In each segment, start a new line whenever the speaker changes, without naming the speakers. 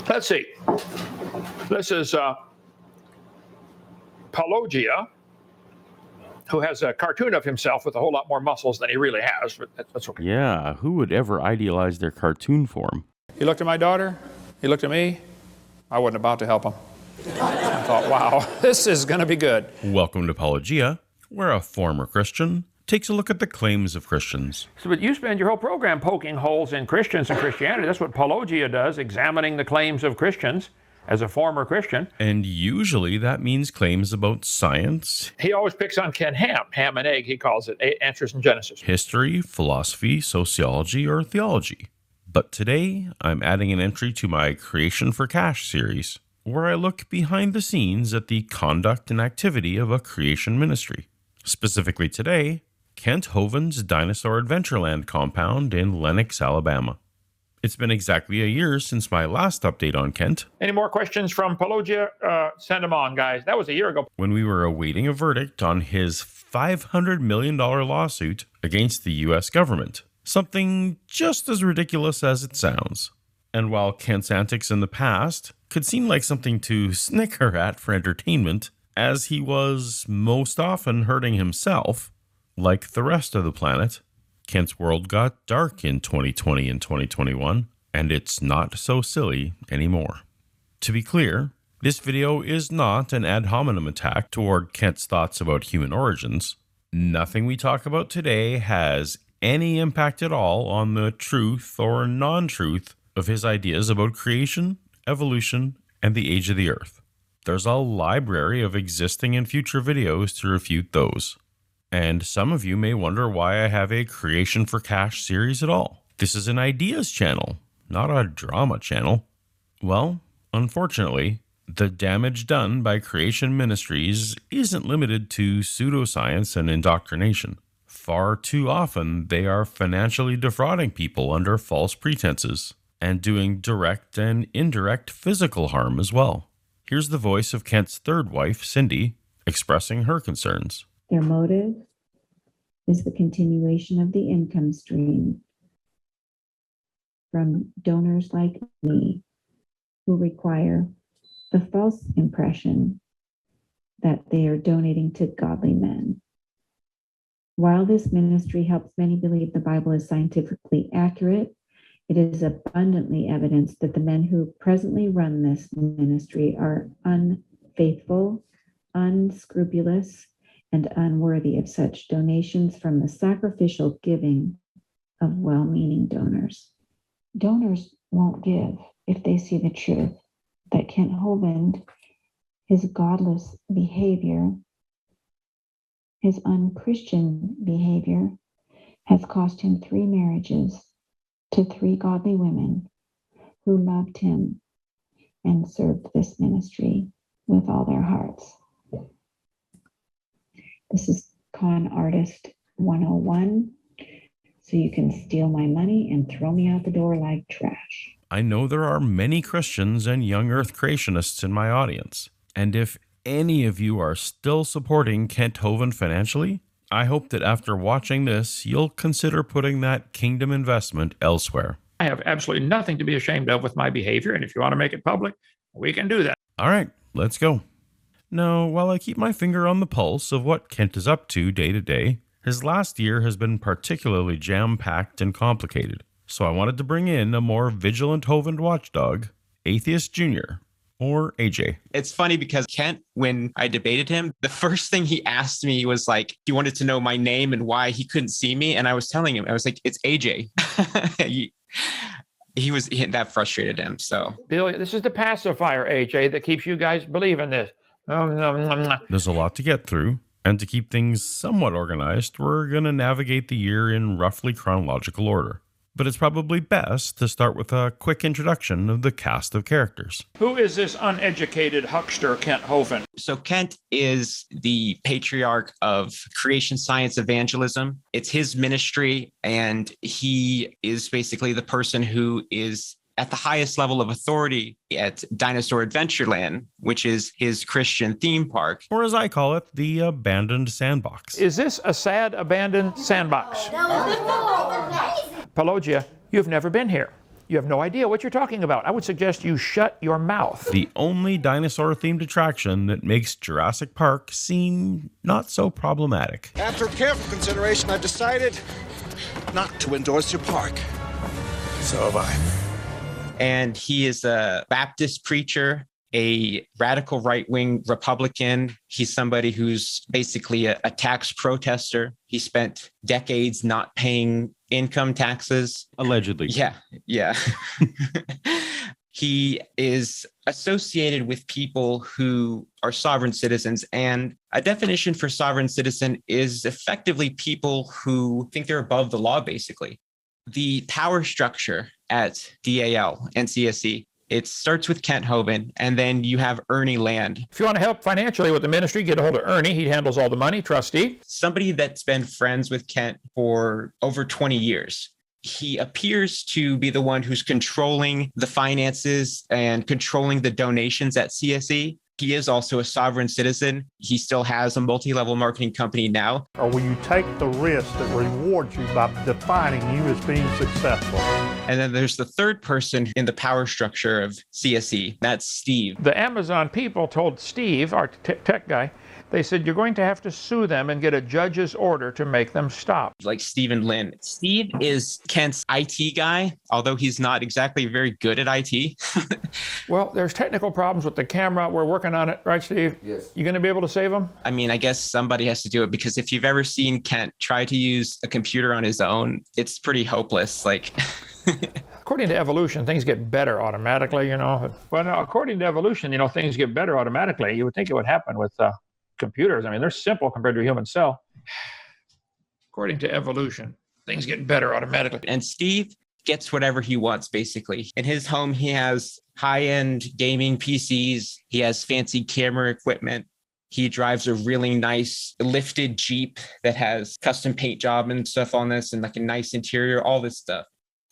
Let's see. This is Paulogia, who has a cartoon of himself with a whole lot more muscles than he really has, but that's okay.
Yeah, who would ever idealize their cartoon form?
He looked at my daughter, he looked at me. I wasn't about to help him. I thought, wow, this is going to be good.
Welcome to Paulogia, where a former Christian takes a look at the claims of Christians.
So, but you spend your whole program poking holes in Christians and Christianity. That's what Paulogia does, examining the claims of Christians as a former Christian.
And usually that means claims about science.
He always picks on Ken Ham and egg, he calls it, Answers in Genesis.
History, philosophy, sociology, or theology. But today, I'm adding an entry to my Creation for Cash series, where I look behind the scenes at the conduct and activity of a creation ministry. Specifically today, Kent Hovind's Dinosaur Adventure Land compound in Lenox, Alabama. It's been exactly a year since my last update on Kent.
Any more questions from Paulogia? Send them on, guys. That was a year ago.
When we were awaiting a verdict on his $500 million lawsuit against the U.S. government. Something just as ridiculous as it sounds. And while Kent's antics in the past could seem like something to snicker at for entertainment, as he was most often hurting himself, like the rest of the planet, Kent's world got dark in 2020 and 2021, and it's not so silly anymore. To be clear, this video is not an ad hominem attack toward Kent's thoughts about human origins. Nothing we talk about today has any impact at all on the truth or non-truth of his ideas about creation, evolution, and the age of the earth. There's a library of existing and future videos to refute those. And some of you may wonder why I have a Creation for Cash series at all. This is an ideas channel, not a drama channel. Well, unfortunately, the damage done by creation ministries isn't limited to pseudoscience and indoctrination. Far too often, they are financially defrauding people under false pretenses and doing direct and indirect physical harm as well. Here's the voice of Kent's third wife, Cindi, expressing her concerns.
Their motive is the continuation of the income stream from donors like me who require the false impression that they are donating to godly men. While this ministry helps many believe the Bible is scientifically accurate, it is abundantly evident that the men who presently run this ministry are unfaithful, unscrupulous, and unworthy of such donations from the sacrificial giving of well-meaning donors. Donors won't give if they see the truth that Kent Hovind, his godless behavior, his unchristian behavior, has cost him 3 marriages to 3 godly women who loved him and served this ministry with all their hearts. This is Con Artist 101, so you can steal my money and throw me out the door like trash.
I know there are many Christians and young earth creationists in my audience, and if any of you are still supporting Kent Hovind financially, I hope that after watching this, you'll consider putting that kingdom investment elsewhere.
I have absolutely nothing to be ashamed of with my behavior, and if you want to make it public, we can do that.
All right, let's go. Now, while I keep my finger on the pulse of what Kent is up to day to day, his last year has been particularly jam-packed and complicated. So I wanted to bring in a more vigilant Hovind watchdog, Atheist Jr., or AJ.
It's funny because Kent, when I debated him, the first thing he asked me was like, he wanted to know my name and why he couldn't see me. And I was telling him, I was like, it's AJ. That frustrated him. So,
Bill, this is the pacifier, AJ, that keeps you guys believing this.
There's a lot to get through, and to keep things somewhat organized, we're going to navigate the year in roughly chronological order. But it's probably best to start with a quick introduction of the cast of characters.
Who is this uneducated huckster, Kent Hovind?
So Kent is the patriarch of creation science evangelism. It's his ministry, and he is basically the person who is at the highest level of authority at Dinosaur Adventure Land, which is his Christian theme park.
Or as I call it, the abandoned sandbox.
Is this a sad abandoned sandbox? Paulogia, you've never been here. You have no idea what you're talking about. I would suggest you shut your mouth.
The only dinosaur-themed attraction that makes Jurassic Park seem not so problematic.
After careful consideration, I've decided not to endorse your park. So have I.
And he is a Baptist preacher, a radical right-wing Republican. He's somebody who's basically a tax protester. He spent decades not paying income taxes.
Allegedly.
Yeah. He is associated with people who are sovereign citizens. And a definition for sovereign citizen is effectively people who think they're above the law, basically. The power structure at DAL and CSE, it starts with Kent Hovind, and then you have Ernie Land.
If you want to help financially with the ministry, get a hold of Ernie. He handles all the money, trustee.
Somebody that's been friends with Kent for over 20 years. He appears to be the one who's controlling the finances and controlling the donations at CSE. He is also a sovereign citizen. He still has a multi-level marketing company now.
Or will you take the risk that rewards you by defining you as being successful?
And then there's the third person in the power structure of CSE. That's Steve.
The Amazon people told Steve, our tech guy, they said, you're going to have to sue them and get a judge's order to make them stop.
Like Stephen Lynn. Steve is Kent's IT guy, although he's not exactly very good at IT.
Well, there's technical problems with the camera. We're working on it, right, Steve?
Yes.
You going to be able to save them?
I mean, I guess somebody has to do it, because if you've ever seen Kent try to use a computer on his own, it's pretty hopeless. Like,
According to evolution, things get better automatically, you know. Well, no, according to evolution, you know, things get better automatically. You would think it would happen with computers. I mean, they're simple compared to a human cell. According to evolution, things get better automatically.
and Steve gets whatever he wants, basically. In his home, he has high-end gaming PCs. He has fancy camera equipment. He drives a really nice lifted Jeep that has custom paint job and stuff on this, and like a nice interior, all this stuff.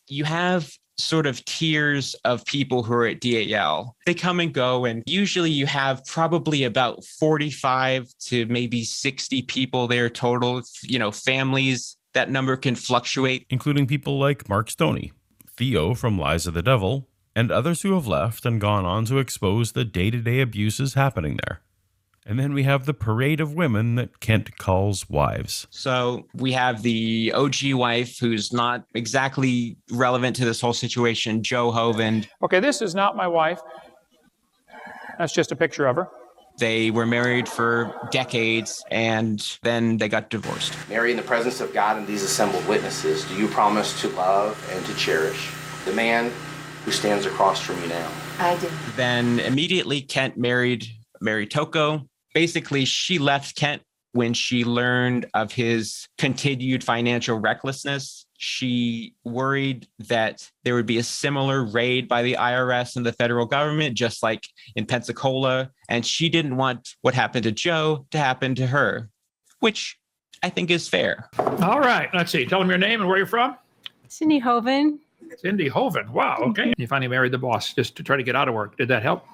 You have sort of tiers of people who are at DAL. They come and go, and usually you have probably about 45 to maybe 60 people there total, you know, families. That number can fluctuate.
Including people like Mark Stoney, Theo from Lies of the Devil, and others who have left and gone on to expose the day-to-day abuses happening there. And then we have the parade of women that Kent calls wives.
So we have the OG wife, who's not exactly relevant to this whole situation, Joe Hovind.
Okay, this is not my wife. That's just a picture of her.
They were married for decades, and then they got divorced.
Mary, in the presence of God and these assembled witnesses, do you promise to love and to cherish the man who stands across from you now?
I do.
Then immediately Kent married Toko. Basically, she left Kent when she learned of his continued financial recklessness. She worried that there would be a similar raid by the IRS and the federal government, just like in Pensacola. And she didn't want what happened to Joe to happen to her, which I think is fair.
All right, let's see. Tell them your name and where you're from.
Cindi Hovind.
Cindi Hovind. Wow, okay. You finally married the boss just to try to get out of work. Did that help?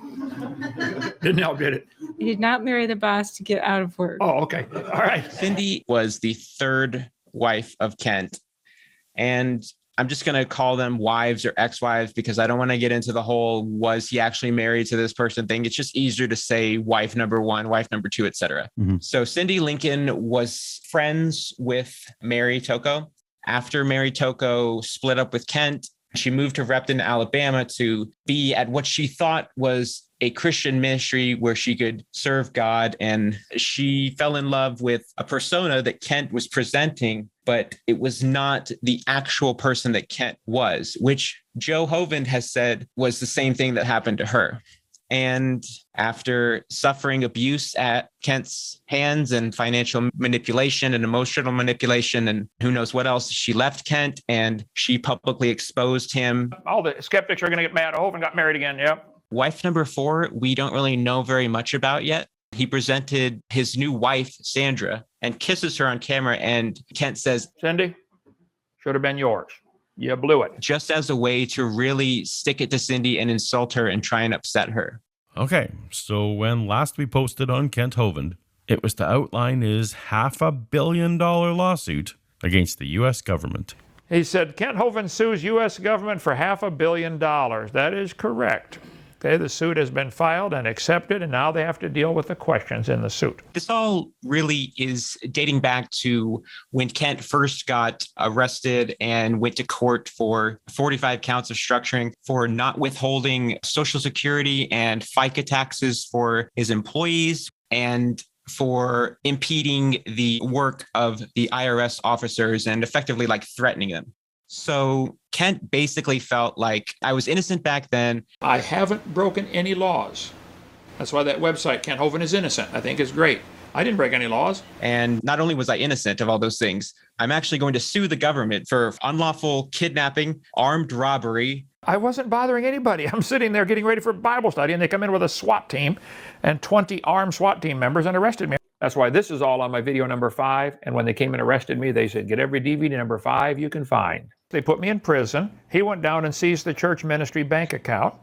Didn't help, did it?
I did not marry the boss to get out of work.
Oh, okay. All right.
Cindi was the third wife of Kent. And I'm just going to call them wives or ex-wives, because I don't want to get into the whole was he actually married to this person thing. It's just easier to say wife number one, wife number two, etc.
Mm-hmm.
So Cindi Lincoln was friends with Mary Toko. After Mary Toko split up with Kent, she moved to Repton, Alabama to be at what she thought was a Christian ministry where she could serve God. And she fell in love with a persona that Kent was presenting, but it was not the actual person that Kent was, which Joe Hovind has said was the same thing that happened to her. And after suffering abuse at Kent's hands and financial manipulation and emotional manipulation and who knows what else, she left Kent and she publicly exposed him.
All the skeptics are going to get mad. Hovind got married again. Yep.
Wife number 4, we don't really know very much about yet. He presented his new wife, Sandra, and kisses her on camera. And Kent says,
Cindi, should have been yours. You blew it.
just as a way to really stick it to Cindi and insult her and try and upset her.
Okay, so when last we posted on Kent Hovind, it was to outline his $500 million lawsuit against the U.S. government.
He said, Kent Hovind sues U.S. government for $500 million. That is correct. Okay, the suit has been filed and accepted, and now they have to deal with the questions in the suit.
This all really is dating back to when Kent first got arrested and went to court for 45 counts of structuring for not withholding Social Security and FICA taxes for his employees and for impeding the work of the IRS officers and effectively like threatening them. So Kent basically felt like I was innocent back then.
I haven't broken any laws. That's why that website, Kent Hovind is Innocent, I think is great. I didn't break any laws.
And not only was I innocent of all those things, I'm actually going to sue the government for unlawful kidnapping, armed robbery.
I wasn't bothering anybody. I'm sitting there getting ready for Bible study, and they come in with a SWAT team and 20 armed SWAT team members and arrested me. That's why this is all on my video number 5. And when they came and arrested me, they said, get every DVD number 5 you can find. They put me in prison. He went down and seized the church ministry bank account,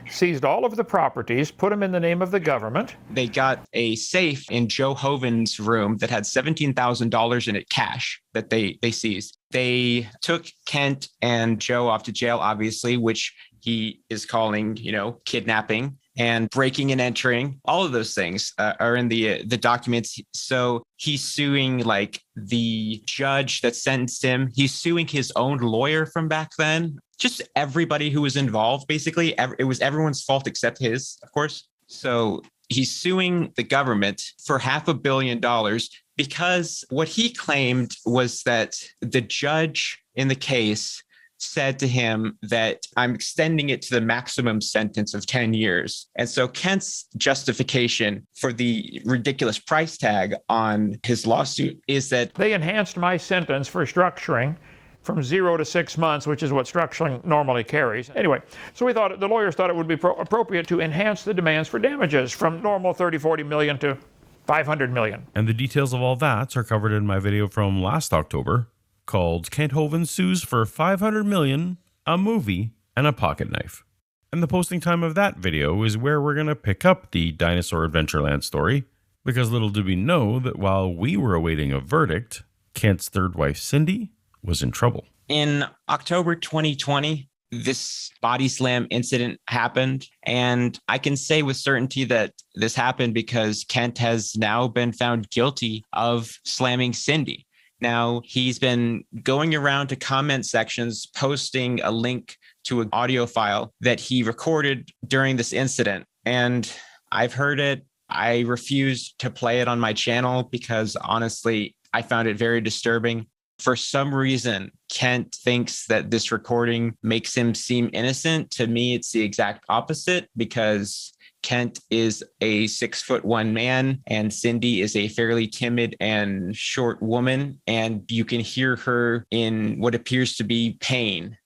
seized all of the properties, put them in the name of the government.
They got a safe in Joe Hovind's room that had $17,000 in it cash that they seized. They took Kent and Joe off to jail, obviously, which he is calling, kidnapping and breaking and entering. All of those things are in the documents. So he's suing like the judge that sentenced him. He's suing his own lawyer from back then. Just everybody who was involved, basically. It was everyone's fault except his, of course. So he's suing the government for $500 million because what he claimed was that the judge in the case said to him that I'm extending it to the maximum sentence of 10 years. And so Kent's justification for the ridiculous price tag on his lawsuit is that
they enhanced my sentence for structuring from 0 to 6 months, which is what structuring normally carries. Anyway, so the lawyers thought it would be appropriate to enhance the demands for damages from normal 30, 40 million to 500 million.
And the details of all that are covered in my video from last October called Kent Hovind Sues for $500 Million, a Movie, and a Pocket Knife. And the posting time of that video is where we're going to pick up the Dinosaur Adventure Land story, because little did we know that while we were awaiting a verdict, Kent's third wife, Cindi, was in trouble.
In October 2020, this body slam incident happened. And I can say with certainty that this happened because Kent has now been found guilty of slamming Cindi. Now, he's been going around to comment sections, posting a link to an audio file that he recorded during this incident. And I've heard it. I refused to play it on my channel because honestly, I found it very disturbing. For some reason, Kent thinks that this recording makes him seem innocent. To me, it's the exact opposite because Kent is a 6'1" man and Cindi is a fairly timid and short woman. And you can hear her in what appears to be pain.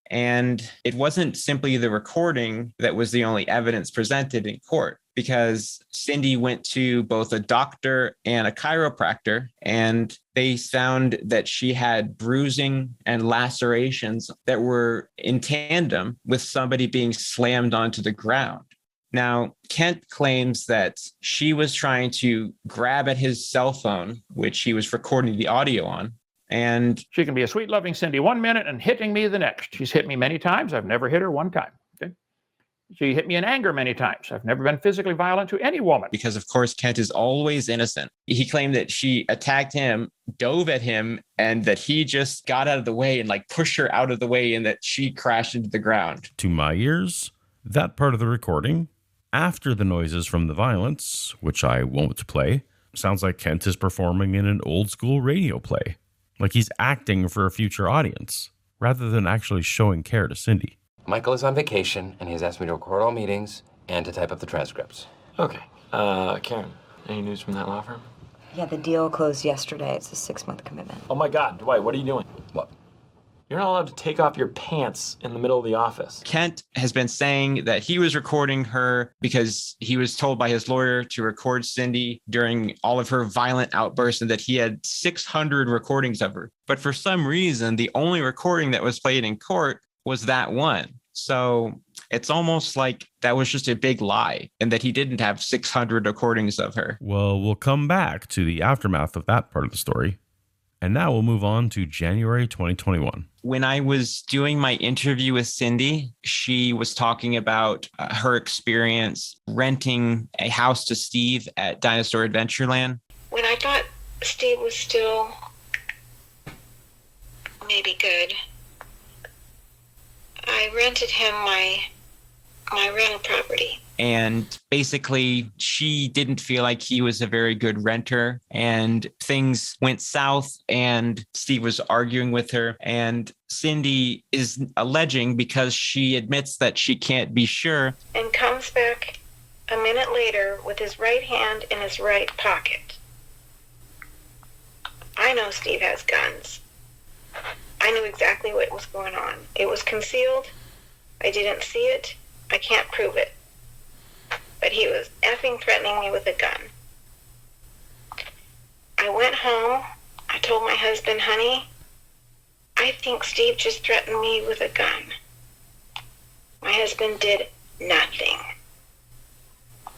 And it wasn't simply the recording that was the only evidence presented in court, because Cindi went to both a doctor and a chiropractor, and they found that she had bruising and lacerations that were in tandem with somebody being slammed onto the ground. Now, Kent claims that she was trying to grab at his cell phone, which he was recording the audio on. And
she can be a sweet, loving Cindi 1 minute and hitting me the next. She's hit me many times. I've never hit her one time. Okay? She hit me in anger many times. I've never been physically violent to any woman.
Because, of course, Kent is always innocent. He claimed that she attacked him, dove at him, and that he just got out of the way and pushed her out of the way and that she crashed into the ground.
To my ears, that part of the recording, after the noises from the violence, which I won't play, sounds like Kent is performing in an old school radio play. Like he's acting for a future audience, rather than actually showing care to Cindi.
Michael is on vacation, and he has asked me to record all meetings and to type up the transcripts.
Okay. Karen, any news from that law firm?
Yeah, the deal closed yesterday. It's a 6-month commitment.
Oh my God, Dwight, what are you doing?
What?
You're not allowed to take off your pants in the middle of the office.
Kent has been saying that he was recording her because he was told by his lawyer to record Cindi during all of her violent outbursts and that he had 600 recordings of her. But for some reason, the only recording that was played in court was that one. So it's almost like that was just a big lie and that he didn't have 600 recordings of her.
Well, we'll come back to the aftermath of that part of the story. And now we'll move on to January 2021.
When I was doing my interview with Cindi, she was talking about her experience renting a house to Steve at Dinosaur Adventure Land.
When I thought Steve was still maybe good, I rented him my rental property.
And basically, she didn't feel like he was a very good renter, and things went south, and Steve was arguing with her. And Cindi is alleging, because she admits that she can't be sure,
and comes back a minute later with his right hand in his right pocket. I know Steve has guns. I knew exactly what was going on. It was concealed. I didn't see it. I can't prove it. But he was effing threatening me with a gun. I went home. I told my husband, honey, I think Steve just threatened me with a gun. My husband did nothing.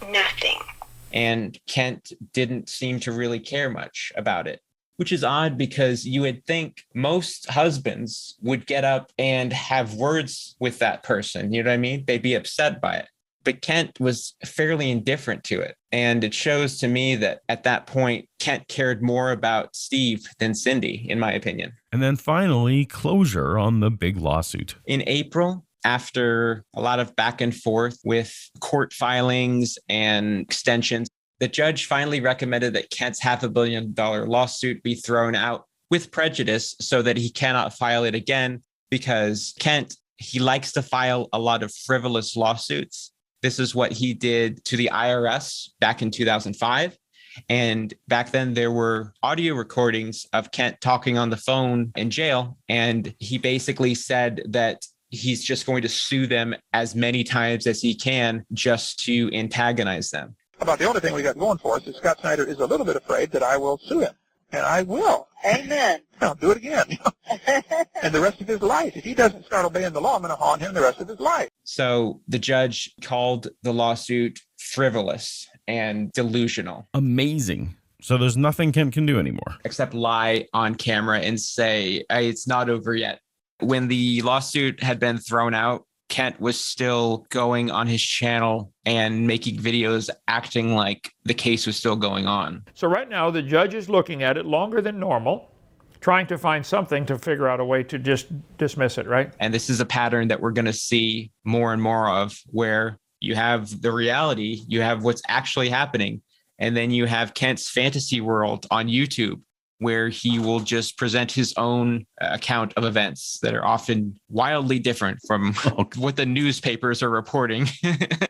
Nothing.
And Kent didn't seem to really care much about it, which is odd because you would think most husbands would get up and have words with that person. You know what I mean? They'd be upset by it. But Kent was fairly indifferent to it. And it shows to me that at that point, Kent cared more about Steve than Cindi, in my opinion.
And then finally, closure on the big lawsuit.
In April, after a lot of back and forth with court filings and extensions, the judge finally recommended that Kent's $500 million lawsuit be thrown out with prejudice so that he cannot file it again, because Kent, he likes to file a lot of frivolous lawsuits. This is what he did to the IRS back in 2005. And back then there were audio recordings of Kent talking on the phone in jail. And he basically said that he's just going to sue them as many times as he can just to antagonize them.
About the only thing we got going for us is Scott Snyder is a little bit afraid that I will sue him. And I will.
Amen.
I'll do it again. And the rest of his life. If he doesn't start obeying the law, I'm going to haunt him the rest of his life.
So the judge called the lawsuit frivolous and delusional.
Amazing. So there's nothing Kent can do anymore.
Except lie on camera and say, hey, it's not over yet. When the lawsuit had been thrown out, Kent was still going on his channel and making videos acting like the case was still going on.
So right now, the judge is looking at it longer than normal, trying to find something to figure out a way to just dismiss it, right?
And this is a pattern that we're going to see more and more of, where you have the reality, you have what's actually happening, and then you have Kent's fantasy world on YouTube, where he will just present his own account of events that are often wildly different from what the newspapers are reporting.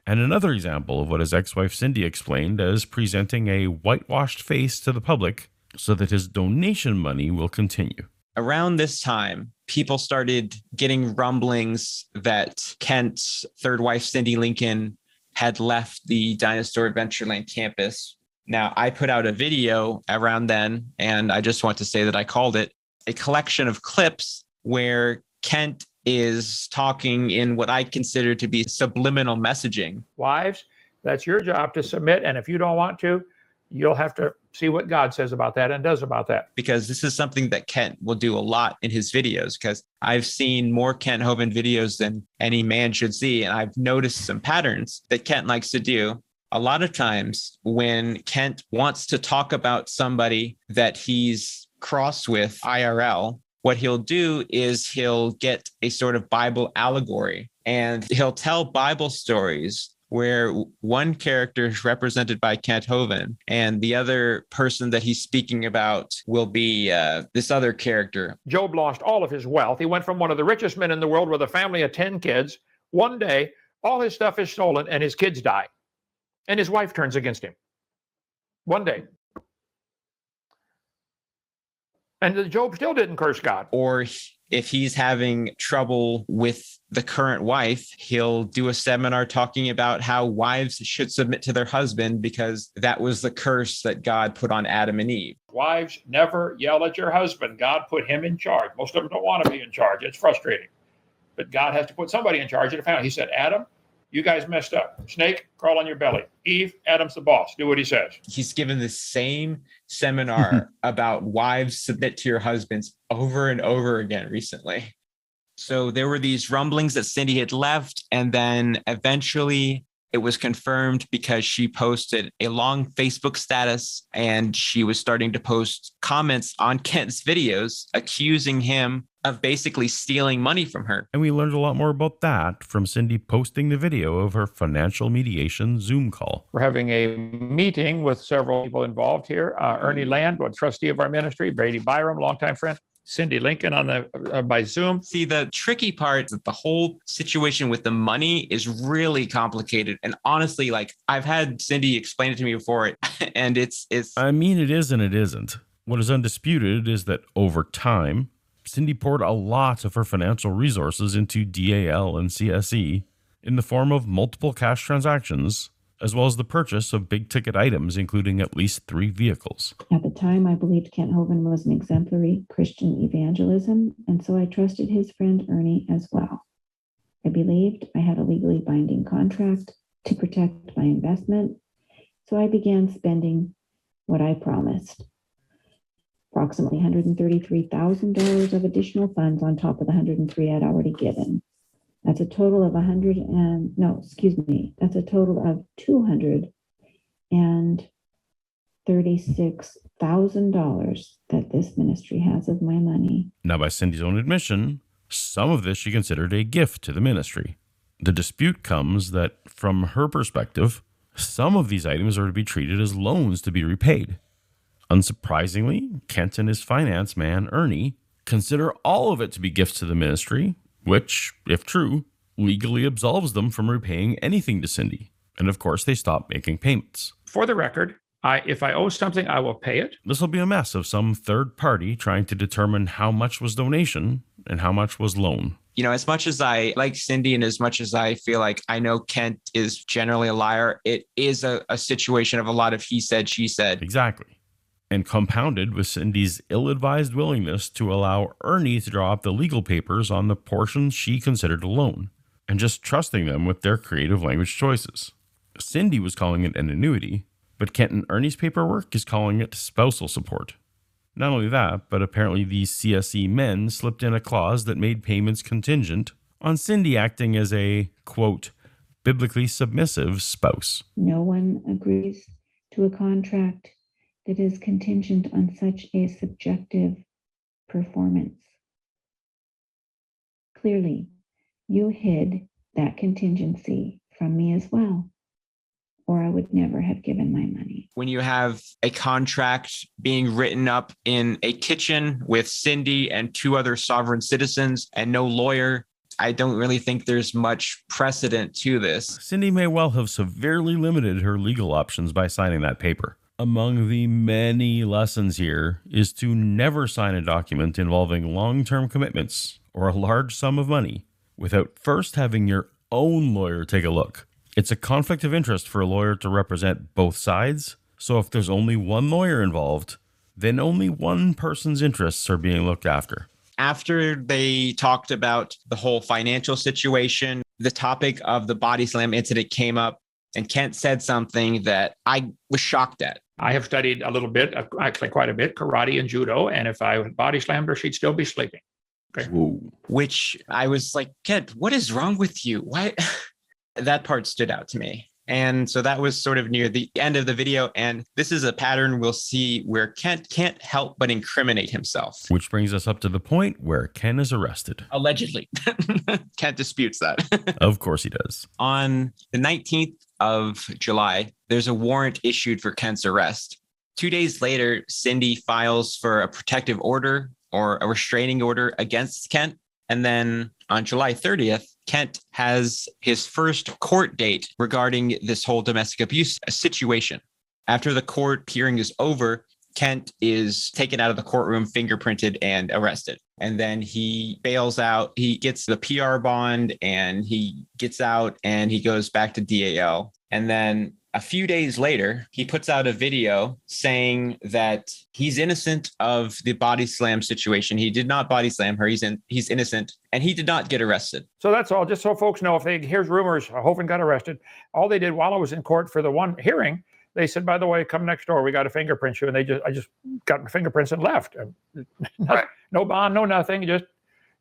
And another example of what his ex-wife Cindi explained as presenting a whitewashed face to the public so that his donation money will continue.
Around this time, people started getting rumblings that Kent's third wife, Cindi Lincoln, had left the Dinosaur Adventure Land campus. Now, I put out a video around then, and I just want to say that I called it a collection of clips where Kent is talking in what I consider to be subliminal messaging.
Wives, that's your job to submit, and if you don't want to, you'll have to see what God says about that and does about that.
Because this is something that Kent will do a lot in his videos, because I've seen more Kent Hovind videos than any man should see, and I've noticed some patterns that Kent likes to do. A lot of times when Kent wants to talk about somebody that he's crossed with IRL, what he'll do is he'll get a sort of Bible allegory, and he'll tell Bible stories where one character is represented by Kent Hovind, and the other person that he's speaking about will be this other character.
Job lost all of his wealth. He went from one of the richest men in the world with a family of 10 kids. One day, all his stuff is stolen and his kids die. And his wife turns against him. One day. And Job still didn't curse God.
Or if he's having trouble with the current wife, he'll do a seminar talking about how wives should submit to their husband because that was the curse that God put on Adam and Eve.
Wives, never yell at your husband. God put him in charge. Most of them don't want to be in charge. It's frustrating. But God has to put somebody in charge of the family. He said, Adam, You guys messed up. Snake, crawl on your belly. Eve, Adam's the boss. Do what he says.
He's given the same seminar about wives submit to your husbands over and over again recently. So there were these rumblings that Cindi had left, and then eventually it was confirmed because she posted a long Facebook status and she was starting to post comments on Kent's videos accusing him of basically stealing money from her.
And we learned a lot more about that from Cindi posting the video of her financial mediation Zoom call.
We're having a meeting with several people involved here. Ernie Land, a trustee of our ministry, Brady Byram, longtime friend, Cindi Lincoln on the by Zoom.
See, the tricky part is that the whole situation with the money is really complicated. And honestly, like, I've had Cindi explain it to me before, and it's.
I mean, it is and it isn't. What is undisputed is that over time, Cindi poured a lot of her financial resources into DAL and CSE in the form of multiple cash transactions, as well as the purchase of big-ticket items, including at least 3 vehicles.
At the time, I believed Kent Hovind was an exemplary Christian evangelism, and so I trusted his friend Ernie as well. I believed I had a legally binding contract to protect my investment, so I began spending what I promised. Approximately $133,000 of additional funds on top of the $103,000 I'd already given. That's a total of that's a total of $236,000 that this ministry has of my money.
Now, by Cindy's own admission, some of this she considered a gift to the ministry. The dispute comes that, from her perspective, some of these items are to be treated as loans to be repaid. Unsurprisingly, Kent and his finance man, Ernie, consider all of it to be gifts to the ministry, which, if true, legally absolves them from repaying anything to Cindi. And of course, they stop making payments.
For the record, if I owe something, I will pay it.
This will be a mess of some third party trying to determine how much was donation and how much was loan.
You know, as much as I like Cindi and as much as I feel like I know Kent is generally a liar, it is a situation of a lot of he said, she said.
Exactly. And compounded with Cindy's ill-advised willingness to allow Ernie to draw up the legal papers on the portions she considered a loan, and just trusting them with their creative language choices. Cindi was calling it an annuity, but Kent and Ernie's paperwork is calling it spousal support. Not only that, but apparently these CSE men slipped in a clause that made payments contingent on Cindi acting as a, quote, biblically submissive spouse.
No one agrees to a contract that is contingent on such a subjective performance. Clearly, you hid that contingency from me as well, or I would never have given my money.
When you have a contract being written up in a kitchen with Cindi and 2 other sovereign citizens and no lawyer, I don't really think there's much precedent to this.
Cindi may well have severely limited her legal options by signing that paper. Among the many lessons here is to never sign a document involving long-term commitments or a large sum of money without first having your own lawyer take a look. It's a conflict of interest for a lawyer to represent both sides, so if there's only one lawyer involved, then only one person's interests are being looked after.
After they talked about the whole financial situation, the topic of the body slam incident came up, and Kent said something that I was shocked at.
I have studied a little bit, actually quite a bit, karate and judo, and if I body slammed her, she'd still be sleeping. Okay.
Whoa.
Which I was like, Kent, what is wrong with you? Why? That part stood out to me. And so that was sort of near the end of the video. And this is a pattern we'll see where Kent can't help but incriminate himself.
Which brings us up to the point where Ken is arrested.
Allegedly. Kent disputes that.
Of course he does.
On the 19th of July, there's a warrant issued for Kent's arrest. 2 days later, Cindi files for a protective order or a restraining order against Kent. And then on July 30th, Kent has his first court date regarding this whole domestic abuse situation. After the court hearing is over, Kent is taken out of the courtroom, fingerprinted, and arrested. And then he bails out. He gets the PR bond and he gets out and he goes back to DAL. And then a few days later, he puts out a video saying that he's innocent of the body slam situation. He did not body slam her. He's innocent, and he did not get arrested.
So that's all. Just so folks know, if they hear rumors, Hovind got arrested, all they did while I was in court for the one hearing, they said, by the way, come next door. We got to fingerprint you. And I just got fingerprints and left.
Right.
No bond, no nothing. Just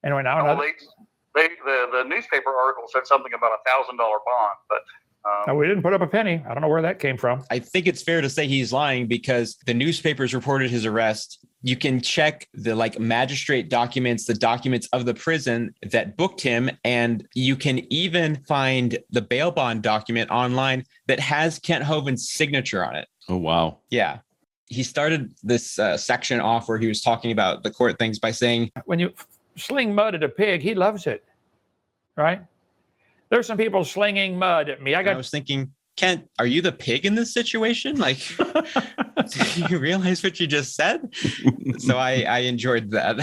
anyway. Now
the newspaper article said something about $1,000 bond, but
no, we didn't put up a penny. I don't know where that came from.
I think it's fair to say he's lying because the newspapers reported his arrest. You can check the magistrate documents, the documents of the prison that booked him, and you can even find the bail bond document online that has Kent Hovind's signature on it.
Oh, wow.
Yeah. He started this section off where he was talking about the court things by saying,
when you sling mud at a pig, he loves it, right? There's some people slinging mud at me.
I was thinking, Kent, are you the pig in this situation? Like, do you realize what you just said? So I enjoyed that.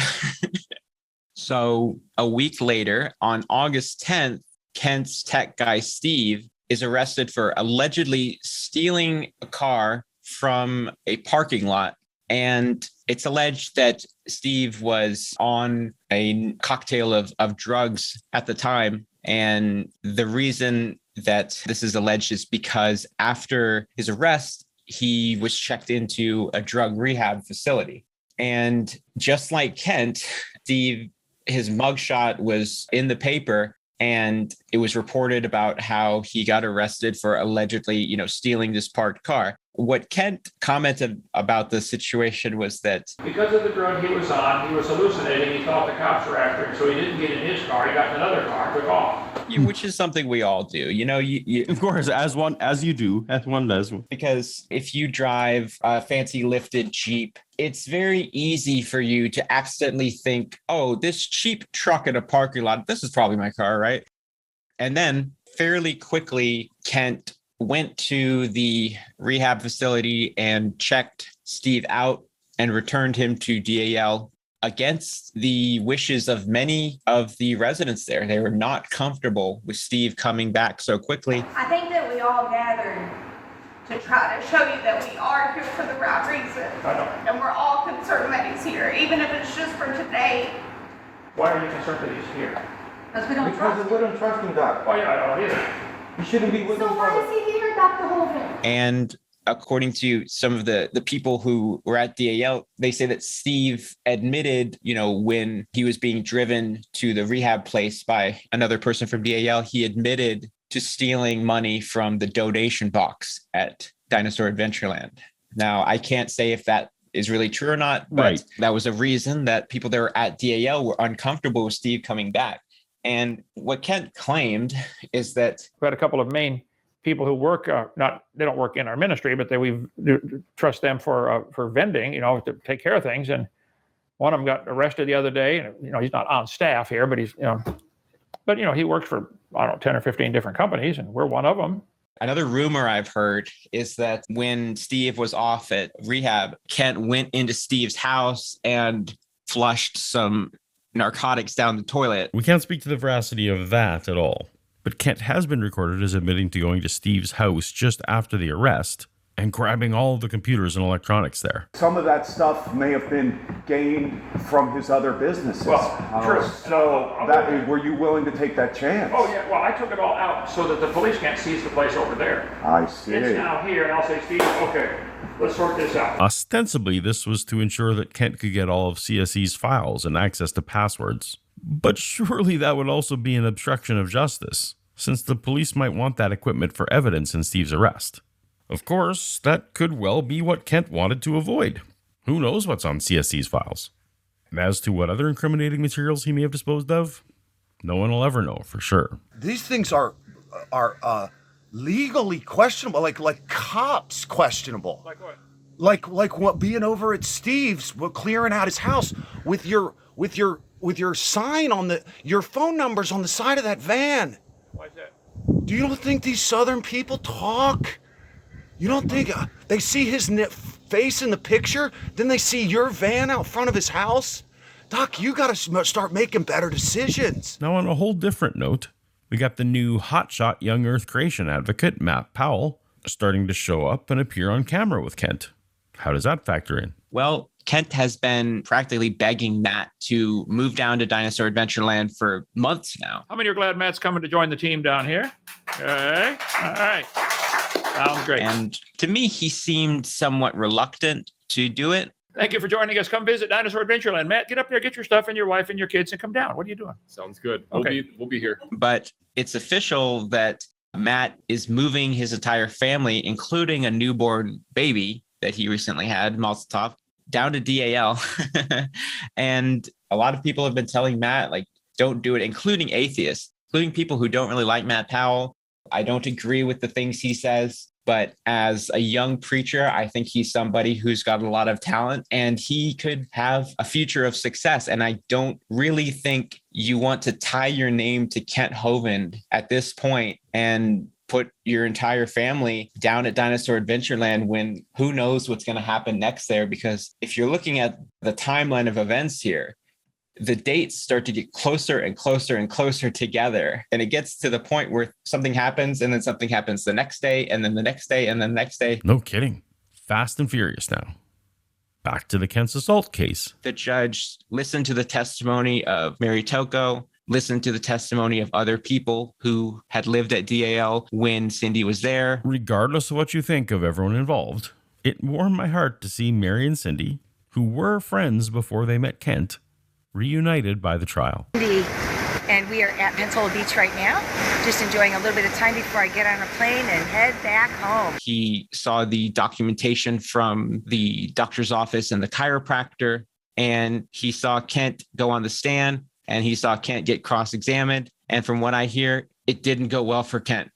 So a week later, on August 10th, Kent's tech guy, Steve, is arrested for allegedly stealing a car from a parking lot. And it's alleged that Steve was on a cocktail of drugs at the time. And the reason that this is alleged is because after his arrest, he was checked into a drug rehab facility. And just like Kent, Steve, his mugshot was in the paper, and it was reported about how he got arrested for allegedly, stealing this parked car. What Kent commented about the situation was that
because of the drug he was on, he was hallucinating. He thought the cops were after him, so he didn't get in his car. He got in another car, took off.
Which is something we all do. You
of course, as one does.
Because if you drive a fancy lifted Jeep, it's very easy for you to accidentally think, oh, this cheap truck in a parking lot, this is probably my car, right? And then fairly quickly, Kent went to the rehab facility and checked Steve out and returned him to DAL against the wishes of many of the residents there. They were not comfortable with Steve coming back so quickly.
I think that we all gathered to try to show you that we are here for the right reason. And we're all concerned that he's here, even if it's just for today.
Why are you concerned that he's here?
Because we don't trust him.
we don't trust him, Doc.
Oh, yeah, I don't either.
You shouldn't be with him.
So why is he here, Dr. Hovind?
And according to some of the people who were at DAL, they say that Steve admitted, when he was being driven to the rehab place by another person from DAL, he admitted to stealing money from the donation box at Dinosaur Adventure Land. Now, I can't say if that is really true or not, but that was a reason that people that were at DAL were uncomfortable with Steve coming back. And what Kent claimed is that
we had a couple of main people who work, they don't work in our ministry, but we trust them for vending, to take care of things. And one of them got arrested the other day, and he's not on staff here, but he works for 10 or 15 different companies, and we're one of them.
Another rumor I've heard is that when Steve was off at rehab, Kent went into Steve's house and flushed some narcotics down the toilet.
We can't speak to the veracity of that at all. But Kent has been recorded as admitting to going to Steve's house just after the arrest and grabbing all of the computers and electronics there.
Some of that stuff may have been gained from his other businesses.
Well, true.
So were you willing to take that chance?
Oh, yeah. Well, I took it all out so that the police can't seize the place over there.
I see.
It's now here, and I'll say, Steve, okay, let's sort this out.
Ostensibly, this was to ensure that Kent could get all of CSE's files and access to passwords. But surely that would also be an obstruction of justice, since the police might want that equipment for evidence in Steve's arrest. Of course, that could well be what Kent wanted to avoid. Who knows what's on CSE's files? And as to what other incriminating materials he may have disposed of, no one will ever know for sure.
These things are legally questionable, like cops questionable.
Like what?
Like what being over at Steve's, clearing out his house with your sign on your phone numbers on the side of that van.
Why is that?
Do you don't think these Southern people talk? You don't think they see his face in the picture, then they see your van out front of his house? Doc, you got to start making better decisions.
Now, on a whole different note, we got the new hotshot young Earth creation advocate, Matt Powell, starting to show up and appear on camera with Kent. How does that factor in?
Well, Kent has been practically begging Matt to move down to Dinosaur Adventure Land for months now.
How many are glad Matt's coming to join the team down here? Okay. All right. Sounds great.
And to me, he seemed somewhat reluctant to do it.
Thank you for joining us. Come visit Dinosaur Adventure Land. Matt, get up there, get your stuff and your wife and your kids and come down. What are you doing?
Sounds good.
Okay.
We'll be here.
But it's official that Matt is moving his entire family, including a newborn baby that he recently had, Malzatov, down to DAL. And a lot of people have been telling Matt, like, don't do it, including atheists, including people who don't really like Matt Powell. I don't agree with the things he says, but as a young preacher, I think he's somebody who's got a lot of talent and he could have a future of success. And I don't really think you want to tie your name to Kent Hovind at this point and put your entire family down at Dinosaur Adventure Land when who knows what's going to happen next there. Because if you're looking at the timeline of events here, the dates start to get closer and closer and closer together. And it gets to the point where something happens and then something happens the next day and then the next day and then the next day.
No kidding. Fast and furious now. Back to the Kent's assault case.
The judge listened to the testimony of Mary Toko, listened to the testimony of other people who had lived at DAL when Cindi was there.
Regardless of what you think of everyone involved, it warmed my heart to see Mary and Cindi, who were friends before they met Kent, reunited by the trial.
And we are at Pensacola Beach right now, just enjoying a little bit of time before I get on a plane and head back home.
He saw the documentation from the doctor's office and the chiropractor, and he saw Kent go on the stand, and he saw Kent get cross-examined. And from what I hear, it didn't go well for Kent.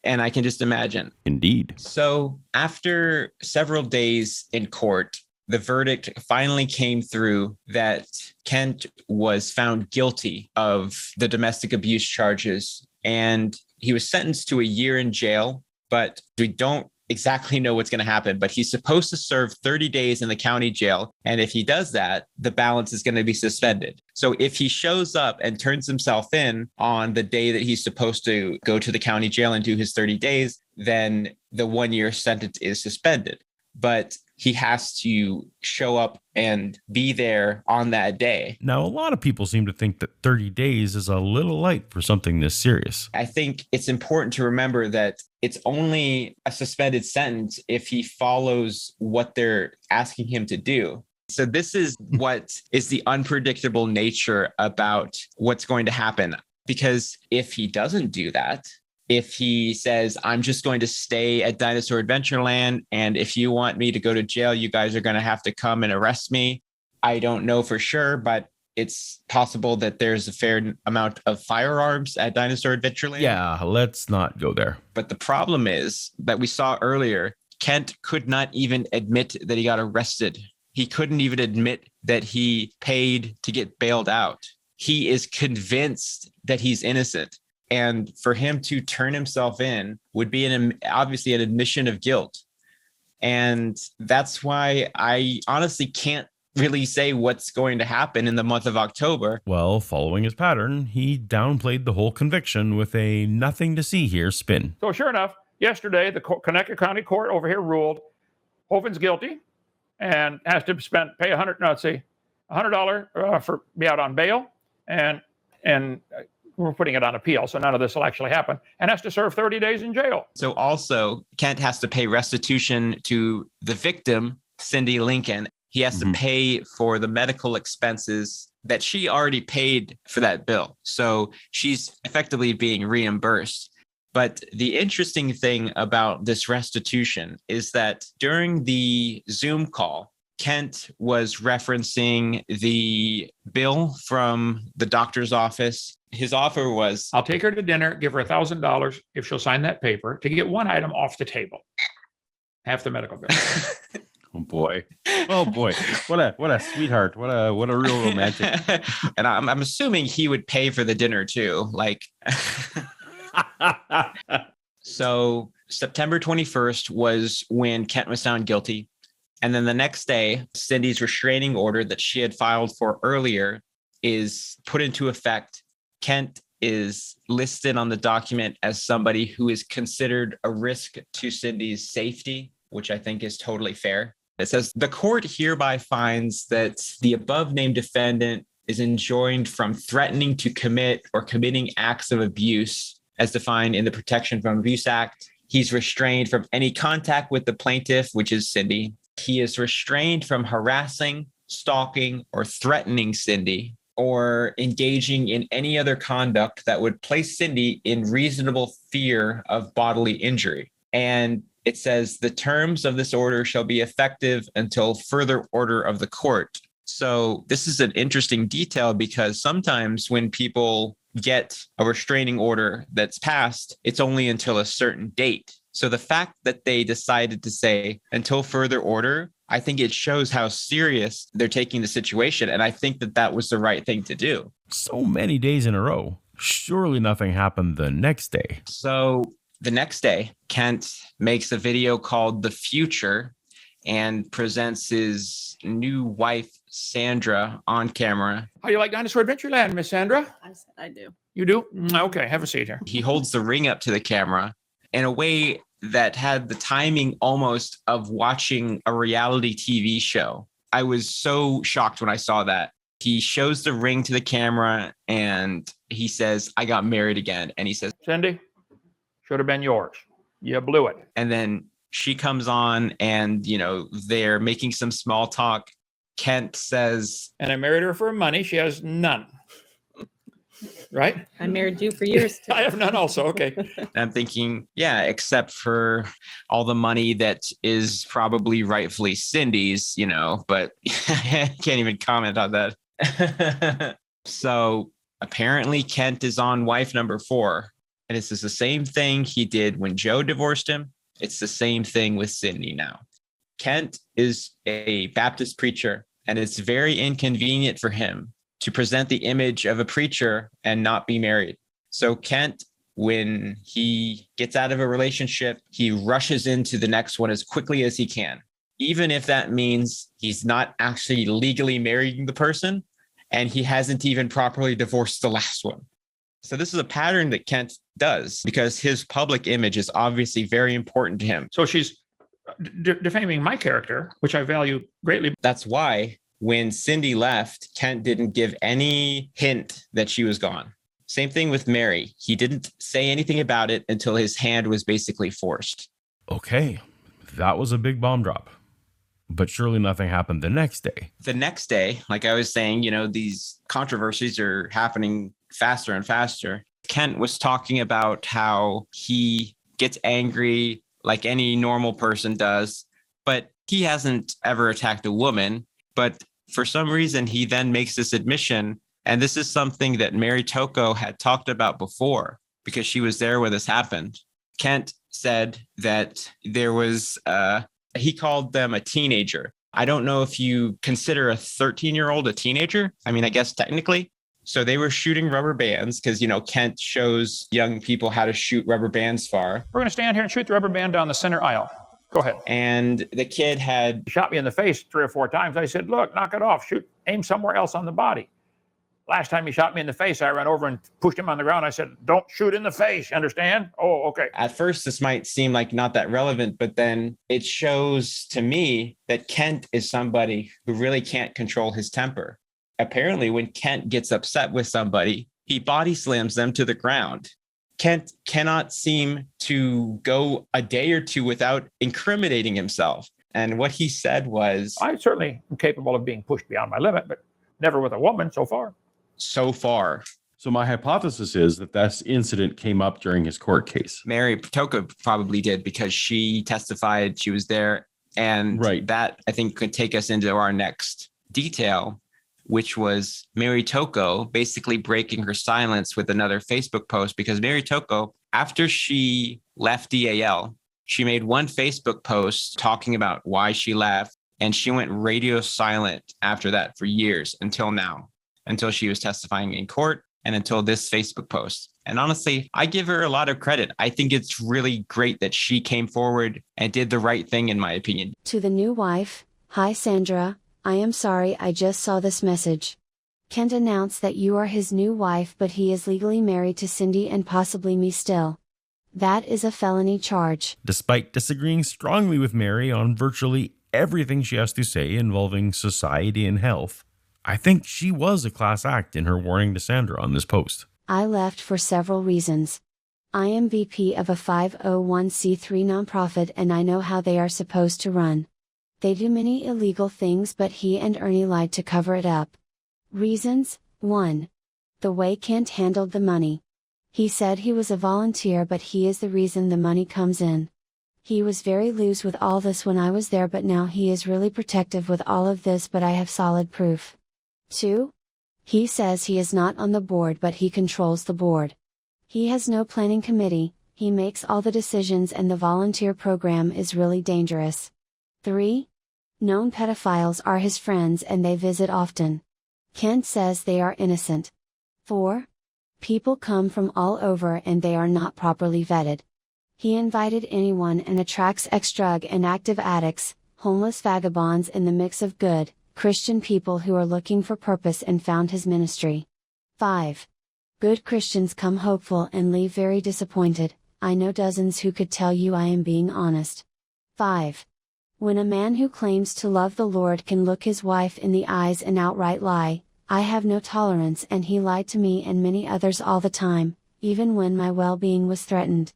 And I can just imagine.
Indeed.
So after several days in court, the verdict finally came through that Kent was found guilty of the domestic abuse charges, and he was sentenced to a year in jail, but we don't exactly know what's going to happen, but he's supposed to serve 30 days in the county jail. And if he does that, the balance is going to be suspended. So if he shows up and turns himself in on the day that he's supposed to go to the county jail and do his 30 days, then the 1 year sentence is suspended. But he has to show up and be there on that day.
Now, a lot of people seem to think that 30 days is a little light for something this serious.
I think it's important to remember that it's only a suspended sentence if he follows what they're asking him to do. So this is what is the unpredictable nature about what's going to happen. Because if he doesn't do that, if he says, I'm just going to stay at Dinosaur Adventure Land, and if you want me to go to jail, you guys are going to have to come and arrest me. I don't know for sure, but it's possible that there's a fair amount of firearms at Dinosaur Adventure Land.
Yeah, let's not go there.
But the problem is that we saw earlier, Kent could not even admit that he got arrested. He couldn't even admit that he paid to get bailed out. He is convinced that he's innocent. And for him to turn himself in would be obviously an admission of guilt. And that's why I honestly can't really say what's going to happen in the month of October.
Well, following his pattern, he downplayed the whole conviction with a nothing to see here spin.
So sure enough, yesterday, the Connecticut County Court over here ruled Hovind's guilty and has to pay $100 for be out on bail. And we're putting it on appeal, so none of this will actually happen, and has to serve 30 days in jail.
So also, Kent has to pay restitution to the victim, Cindi Lincoln. He has to pay for the medical expenses that she already paid for that bill. So she's effectively being reimbursed. But the interesting thing about this restitution is that during the Zoom call, Kent was referencing the bill from the doctor's office. His offer was,
I'll take her to dinner, give her $1,000 if she'll sign that paper to get one item off the table. Half the medical bill.
Oh boy. What a sweetheart. What a real romantic.
And I'm assuming he would pay for the dinner too. Like, so September 21st was when Kent was found guilty. And then the next day, Cindy's restraining order that she had filed for earlier is put into effect. Kent is listed on the document as somebody who is considered a risk to Cindy's safety, which I think is totally fair. It says, the court hereby finds that the above named defendant is enjoined from threatening to commit or committing acts of abuse as defined in the Protection from Abuse Act. He's restrained from any contact with the plaintiff, which is Cindy. He is restrained from harassing, stalking, or threatening Cindy, or engaging in any other conduct that would place Cindy in reasonable fear of bodily injury. And it says the terms of this order shall be effective until further order of the court. So this is an interesting detail because sometimes when people get a restraining order that's passed, it's only until a certain date. So the fact that they decided to say until further order, I think it shows how serious they're taking the situation. And I think that that was the right thing to do.
So many days in a row. Surely nothing happened the next day.
So the next day, Kent makes a video called The Future and presents his new wife, Sandra, on camera.
How do you like Dinosaur Adventure Land, Miss Sandra?
I said I do.
You do? Okay, have a seat here.
He holds the ring up to the camera in a way that had the timing almost of watching a reality TV show. I was so shocked when I saw that. He shows the ring to the camera and he says, I got married again. And he says,
Cindy, should have been yours. You blew it.
And then she comes on and, they're making some small talk. Kent says,
and I married her for money. She has none. Right?
I married you for years too.
I have none also. Okay.
I'm thinking, yeah, except for all the money that is probably rightfully Cindy's, but I can't even comment on that. So apparently Kent is on wife number 4. And this is the same thing he did when Joe divorced him. It's the same thing with Cindy now. Kent is a Baptist preacher, and it's very inconvenient for him to present the image of a preacher and not be married. So Kent, when he gets out of a relationship, he rushes into the next one as quickly as he can, even if that means he's not actually legally marrying the person and he hasn't even properly divorced the last one. So this is a pattern that Kent does because his public image is obviously very important to him.
So she's defaming my character, which I value greatly.
That's why when Cindy left, Kent didn't give any hint that she was gone. Same thing with Mary. He didn't say anything about it until his hand was basically forced.
Okay, that was a big bomb drop. But surely nothing happened the next day.
The next day, like I was saying, these controversies are happening faster and faster. Kent was talking about how he gets angry like any normal person does, but he hasn't ever attacked a woman. But for some reason, he then makes this admission. And this is something that Mary Toko had talked about before because she was there when this happened. Kent said that there was, he called them a teenager. I don't know if you consider a 13-year-old a teenager. I mean, I guess technically. So they were shooting rubber bands because, Kent shows young people how to shoot rubber bands far.
We're going to stand here and shoot the rubber band down the center aisle. Go ahead.
And the kid had
shot me in the face 3 or 4 times. I said, look, knock it off. Shoot, aim somewhere else on the body. Last time he shot me in the face, I ran over and pushed him on the ground. I said, don't shoot in the face. Understand? Oh, okay.
At first, this might seem like not that relevant, but then it shows to me that Kent is somebody who really can't control his temper. Apparently, when Kent gets upset with somebody, he body slams them to the ground. Kent cannot seem to go a day or two without incriminating himself. And what he said was,
I certainly am capable of being pushed beyond my limit, but never with a woman so far.
So far.
So my hypothesis is that this incident came up during his court case.
Mary Toko probably did because she testified, she was there. And that, I think, could take us into our next detail, which was Mary Toko basically breaking her silence with another Facebook post because Mary Toko, after she left DAL, she made one Facebook post talking about why she left, and she went radio silent after that for years until now, until she was testifying in court and until this Facebook post. And honestly, I give her a lot of credit. I think it's really great that she came forward and did the right thing, in my opinion.
To the new wife, hi Sandra, I am sorry I just saw this message. Kent announced that you are his new wife, but he is legally married to Cindi and possibly me still. That is a felony charge.
Despite disagreeing strongly with Mary on virtually everything she has to say involving society and health, I think she was a class act in her warning to Sandra on this post.
I left for several reasons. I am VP of a 501c3 nonprofit and I know how they are supposed to run. They do many illegal things, but he and Ernie lied to cover it up. Reasons: 1. The way Kent handled the money. He said he was a volunteer, but he is the reason the money comes in. He was very loose with all this when I was there, but now he is really protective with all of this, but I have solid proof. 2. He says he is not on the board, but he controls the board. He has no planning committee, he makes all the decisions, and the volunteer program is really dangerous. 3. Known pedophiles are his friends and they visit often. Kent says they are innocent. 4. People come from all over and they are not properly vetted. He invited anyone and attracts ex-drug and active addicts, homeless vagabonds in the mix of good, Christian people who are looking for purpose and found his ministry. 5. Good Christians come hopeful and leave very disappointed. I know dozens who could tell you I am being honest. 5. When a man who claims to love the Lord can look his wife in the eyes and outright lie, I have no tolerance, and he lied to me and many others all the time, even when my well-being was threatened.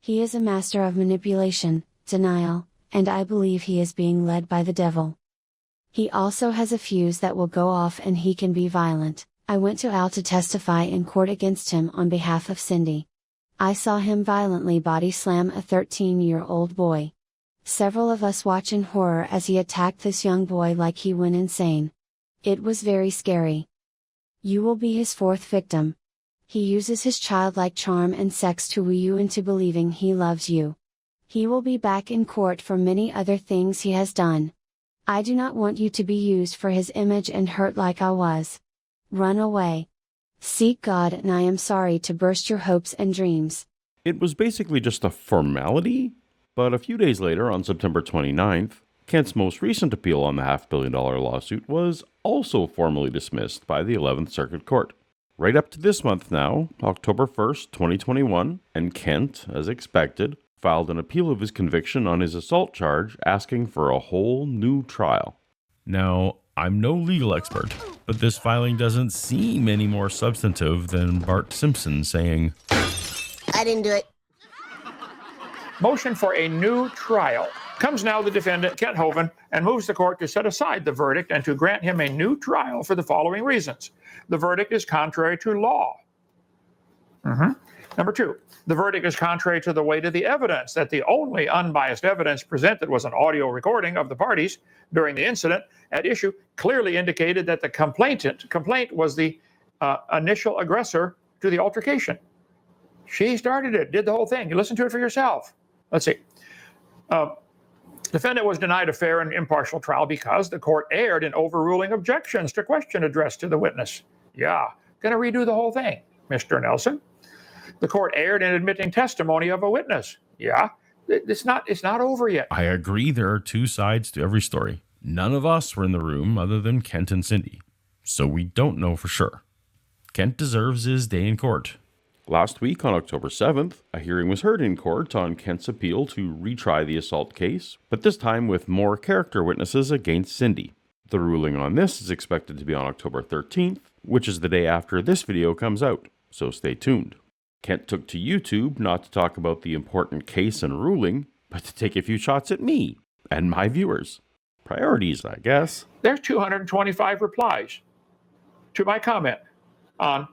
He is a master of manipulation, denial, and I believe he is being led by the devil. He also has a fuse that will go off and he can be violent. I went to Al to testify in court against him on behalf of Cindi. I saw him violently body slam a 13-year-old boy. Several of us watch in horror as he attacked this young boy like he went insane. It was very scary. You will be his fourth victim. He uses his childlike charm and sex to woo you into believing he loves you. He will be back in court for many other things he has done. I do not want you to be used for his image and hurt like I was. Run away. Seek God, and I am sorry to burst your hopes and dreams.
It was basically just a formality, but a few days later, on September 29th, Kent's most recent appeal on the $500 million lawsuit was also formally dismissed by the 11th Circuit Court. Right up to this month now, October 1st, 2021, and Kent, as expected, filed an appeal of his conviction on his assault charge, asking for a whole new trial. Now, I'm no legal expert, but this filing doesn't seem any more substantive than Bart Simpson saying,
I didn't do it.
Motion for a new trial. Comes now the defendant, Kent Hovind, and moves the court to set aside the verdict and to grant him a new trial for the following reasons. The verdict is contrary to law. Number 2, the verdict is contrary to the weight of the evidence, that the only unbiased evidence presented was an audio recording of the parties during the incident at issue, clearly indicated that the complaint was the initial aggressor to the altercation. She started it, did the whole thing. You listen to it for yourself. Let's see. Defendant was denied a fair and impartial trial because the court erred in overruling objections to question addressed to the witness. Yeah, gonna redo the whole thing, Mr. Nelson. The court erred in admitting testimony of a witness. Yeah, it's not over yet.
I agree, there are two sides to every story. None of us were in the room other than Kent and Cindi, so we don't know for sure. Kent deserves his day in court. Last week, on October 7th, a hearing was heard in court on Kent's appeal to retry the assault case, but this time with more character witnesses against Cindi. The ruling on this is expected to be on October 13th, which is the day after this video comes out, so stay tuned. Kent took to YouTube not to talk about the important case and ruling, but to take a few shots at me and my viewers. Priorities, I guess.
There's 225 replies to my comment on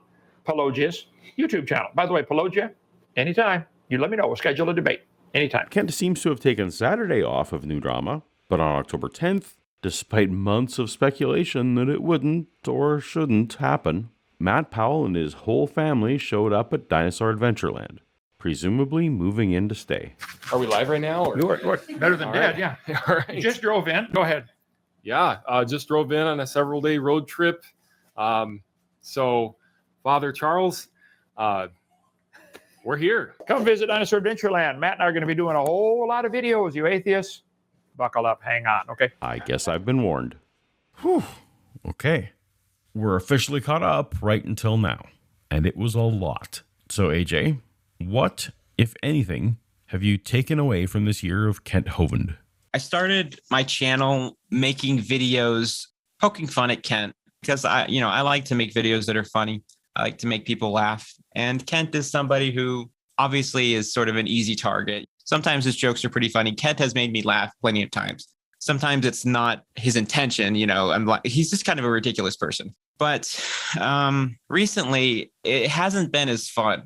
Paulogia's YouTube channel. By the way, Paulogia, anytime, you let me know. We'll schedule a debate. Anytime.
Kent seems to have taken Saturday off of new drama, but on October 10th, despite months of speculation that it wouldn't or shouldn't happen, Matt Powell and his whole family showed up at Dinosaur Adventure Land, presumably moving in to stay.
Are we live right now? Or?
You're better than dead,
right.
Yeah.
All right.
Just drove in. Go ahead.
Yeah, just drove in on a several-day road trip. So, Father Charles, we're here.
Come visit Dinosaur Adventure Land. Matt and I are going to be doing a whole lot of videos, you atheists. Buckle up, hang on, okay?
I guess I've been warned. Whew. Okay. We're officially caught up right until now, and it was a lot. So AJ, what, if anything, have you taken away from this year of Kent Hovind?
I started my channel making videos poking fun at Kent because I like to make videos that are funny. I like to make people laugh. And Kent is somebody who obviously is sort of an easy target. Sometimes his jokes are pretty funny. Kent has made me laugh plenty of times. Sometimes it's not his intention, he's just kind of a ridiculous person. But recently, it hasn't been as fun.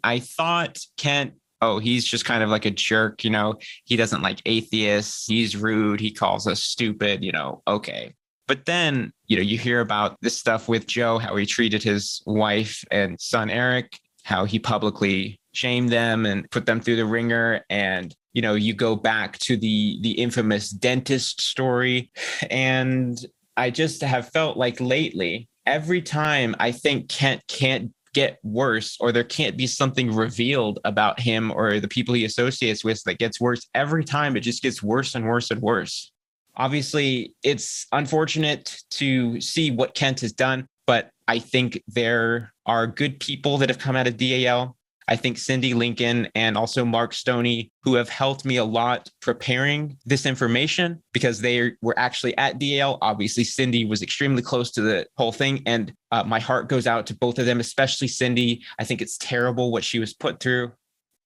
I thought Kent, he's just kind of like a jerk, he doesn't like atheists, he's rude, he calls us stupid, okay. But then, you hear about this stuff with Joe, how he treated his wife and son, Eric, how he publicly shamed them and put them through the ringer. And, you go back to the infamous dentist story. And I just have felt like lately, every time I think Kent can't get worse, or there can't be something revealed about him or the people he associates with that gets worse, every time it just gets worse and worse and worse. Obviously, it's unfortunate to see what Kent has done, but I think there are good people that have come out of DAL. I think Cindi Lincoln and also Mark Stoney, who have helped me a lot preparing this information because they were actually at DAL. Obviously, Cindi was extremely close to the whole thing. And my heart goes out to both of them, especially Cindi. I think it's terrible what she was put through.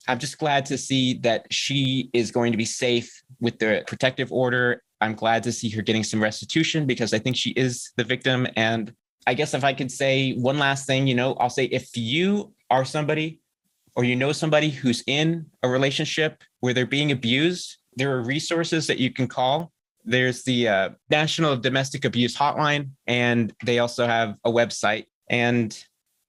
I'm just glad to see that she is going to be safe with the protective order. I'm glad to see her getting some restitution because I think she is the victim. And I guess if I could say one last thing, I'll say if you are somebody or somebody who's in a relationship where they're being abused, there are resources that you can call. There's the National Domestic Abuse Hotline, and they also have a website. And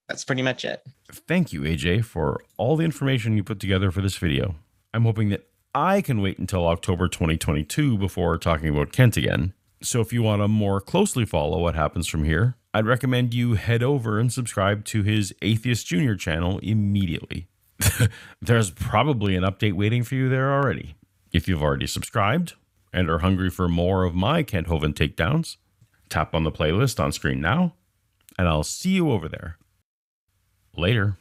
that's pretty much it.
Thank you, AJ, for all the information you put together for this video. I'm hoping that I can wait until October 2022 before talking about Kent again. So if you want to more closely follow what happens from here, I'd recommend you head over and subscribe to his Atheist Jr channel immediately. There's probably an update waiting for you there already. If you've already subscribed and are hungry for more of my Kent Hovind takedowns, tap on the playlist on screen now, and I'll see you over there. Later.